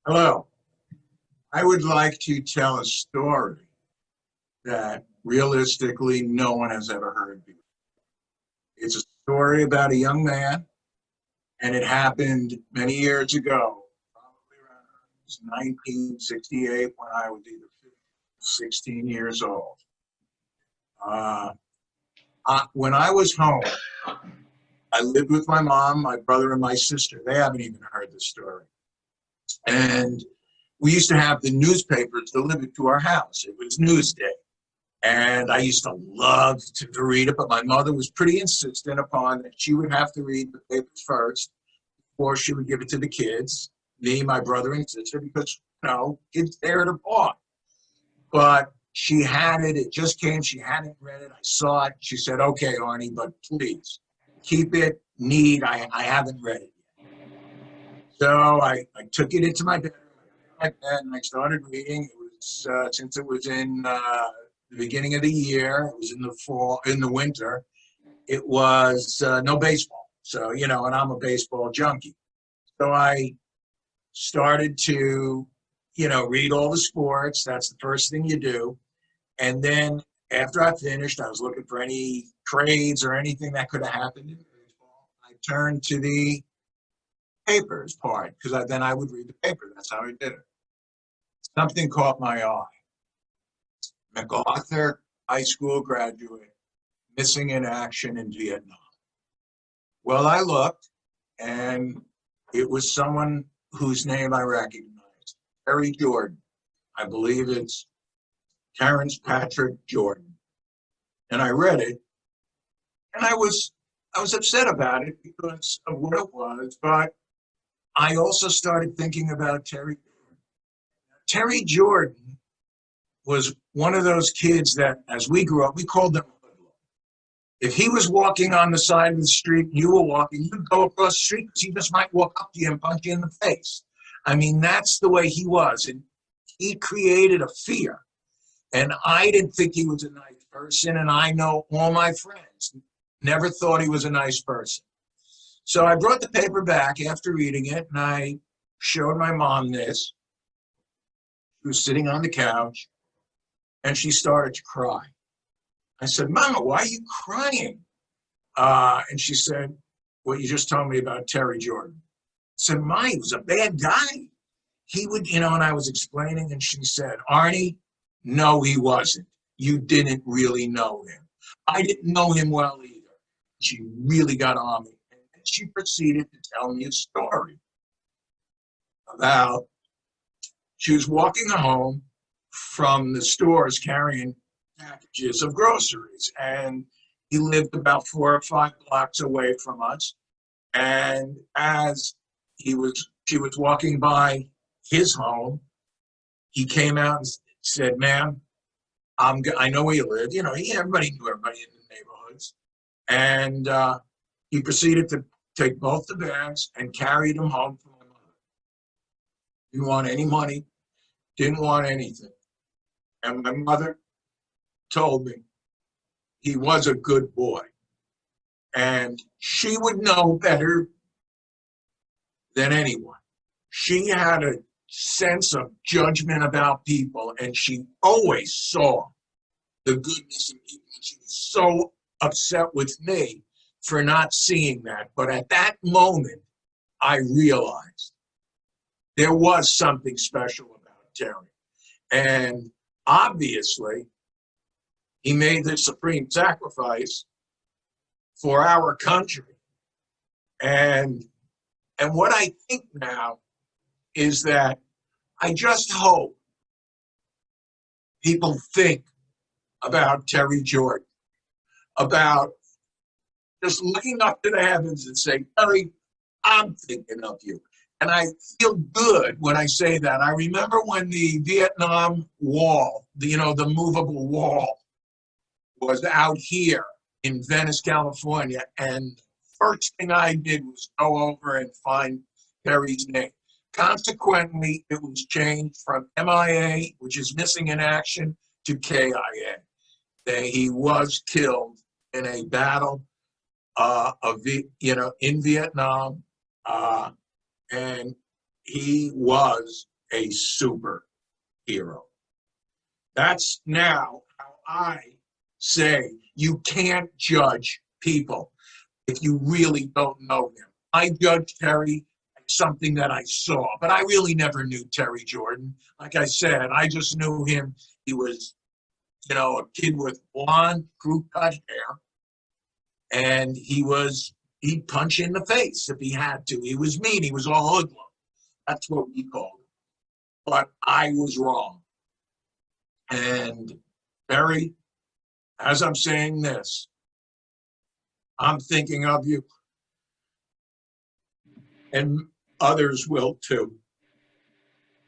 Hello. I would like to tell a story that realistically no one has ever heard before. It's a story about a young man, and it happened many years ago, probably around 1968 when I was either 15 or 16 years old. Uh, when I was home, I lived with my mom, my brother, and my sister. They haven't even heard the story. And we used to have the newspapers delivered to our house. It was Newsday. And I used to love to read it, but my mother was pretty insistent upon that she would have to read the papers first before she would give it to the kids, me, my brother, and sister, because, kids tear it apart. But she had it. It just came. She hadn't read it. I saw it. She said, okay, Arnie, but please keep it neat. I haven't read it yet. So I took it into my bedroom like that, and I started reading. It was since it was in the beginning of the year, it was in the fall, in the winter. It was no baseball, so and I'm a baseball junkie. So I started to, read all the sports. That's the first thing you do, and then after I finished, I was looking for any trades or anything that could have happened in baseball. I turned to the papers part because then I would read the paper. That's how I did it. Something caught my eye. MacArthur high school graduate missing in action in Vietnam. Well, I looked, and it was someone whose name I recognized, Terry Jordan. I believe it's Terence Patrick Jordan. And I read it, and I was upset about it because of what it was, but I also started thinking about Terry Jordan. Terry Jordan was one of those kids that, as we grew up, we called them hoodlum. If he was walking on the side of the street and you were walking, you'd go across the street because he just might walk up to you and punch you in the face. I mean, that's the way he was. And he created a fear. And I didn't think he was a nice person. And I know all my friends never thought he was a nice person. So I brought the paper back after reading it, and I showed my mom this. She was sitting on the couch, and she started to cry. I said, Mama, why are you crying? And she said, what you just told me about Terry Jordan. I said, Ma, he was a bad guy. He would, and I was explaining, and she said, Arnie, no, he wasn't. You didn't really know him. I didn't know him well either. She really got on me. And she proceeded to tell me a story about she was walking home from the stores carrying packages of groceries, and he lived about 4 or 5 blocks away from us. And as she was walking by his home, he came out and said, ma'am, I know where you live. Everybody knew everybody in the neighborhoods. And he proceeded to take both the bags and carry them home for my mother. Didn't want any money, didn't want anything. And my mother told me he was a good boy. And she would know better than anyone. She had a sense of judgment about people, and she always saw the goodness in people. And she was so upset with me for not seeing that. But at that moment, I realized there was something special about Terry. And obviously, he made the supreme sacrifice for our country. And what I think now is that I just hope people think about Terry Jordan, about just looking up to the heavens and say, Terry, I'm thinking of you. And I feel good when I say that. I remember when the Vietnam Wall, the movable wall, was out here in Venice, California. And first thing I did was go over and find Terry's name. Consequently, it was changed from MIA, which is missing in action, to KIA. He was killed in a battle in Vietnam, and he was a superhero. That's now how I say you can't judge people if you really don't know them. I judge Terry like something that I saw, but I really never knew Terry Jordan. Like I said, I just knew him. He was, a kid with blonde, crew-cut hair, and he'd punch in the face if he had to. He was mean. He was a hoodlum. That's what we called him. But I was wrong. And Terry, as I'm saying this, I'm thinking of you, and others will too.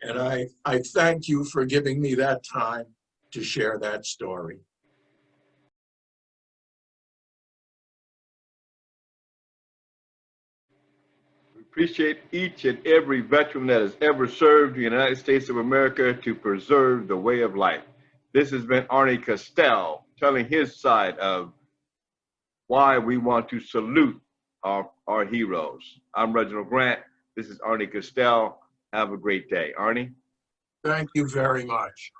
And I thank you for giving me that time to share that story. We appreciate each and every veteran that has ever served the United States of America to preserve the way of life. This has been Arnie Costell telling his side of why we want to salute our heroes. I'm Reginald Grant. This is Arnie Costell. Have a great day. Arnie? Thank you very much.